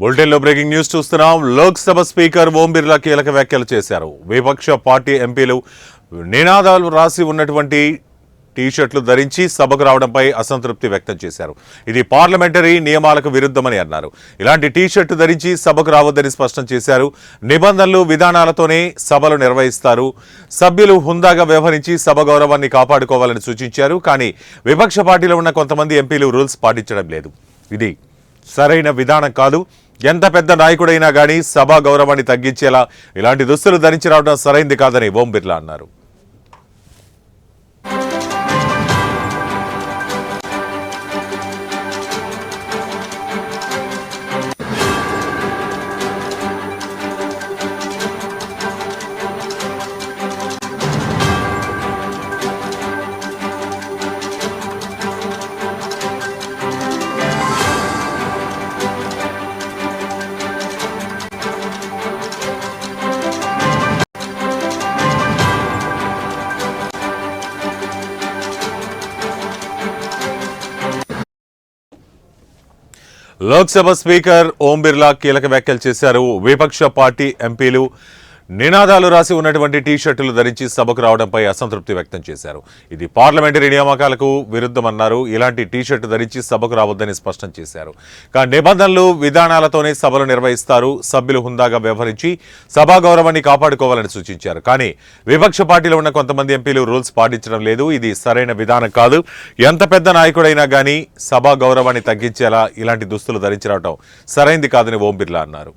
బులెటిన్లో breaking news చూస్తున్నాం. Lok Sabha speaker Om Birla కీలక వ్యాఖ్యలు చేశారు. విపక్ష పార్టీ ఎంపీలు నినాదాలు రాసి ఉన్నటువంటి టీ-షర్ట్లు ధరించి సభకు రావడంపై అసంతృప్తి వ్యక్తం చేశారు. ఇది పార్లమెంటరీ నియమాలకు విరుద్ధమని అన్నారు. ఇలాంటి టీ-షర్టు ధరించి సభకు రావద్దని స్పష్టం చేశారు. నిబంధనలు విధానాలతోనే సభలు నిర్వహిస్తారు. సభ్యులు హుందాగా వ్యవహరించి సభ గౌరవాన్ని కాపాడుకోవాలని సూచించారు. కానీ విపక్ష పార్టీలో ఉన్న కొంతమంది ఎంపీలు రూల్స్ పాటించడం లేదు. ఇది సరైన విధానం కాదు. ఎంత పెద్ద నాయకుడైనా కానీ సభా గౌరవాన్ని తగ్గించేలా ఇలాంటి దుస్తులు ధరించి రావడం సరైంది కాదని ఓం బిర్లా అన్నారు. లోక్సభ స్పీకర్ ఓం బిర్లా కీలక వ్యాఖ్యలు చేశారు. విపక్ష పార్టీ ఎంపీలు నినాదాలు రాసి ఉన్నటువంటి టీ-షర్టులు ధరించి సభకు రావడంపై అసంతృప్తి వ్యక్తం చేశారు. ఇది పార్లమెంటరీ నియామకాలకు విరుద్ధమన్నారు. ఇలాంటి టీ-షర్టు ధరించి సభకు రావద్దని స్పష్టం చేశారు. కానీ నిబంధనలు విధానాలతోనే సభలు నిర్వహిస్తారు. సభ్యులు హుందాగా వ్యవహరించి సభా గౌరవాన్ని కాపాడుకోవాలని సూచించారు. కానీ విపక్ష పార్టీలో ఉన్న కొంతమంది ఎంపీలు రూల్స్ పాటించడం లేదు. ఇది సరైన విధానం కాదు. ఎంత పెద్ద నాయకుడైనా కానీ సభా గౌరవాన్ని తగ్గించేలా ఇలాంటి దుస్తులు ధరించి రావడం సరైంది కాదని ఓం బిర్లా అన్నారు.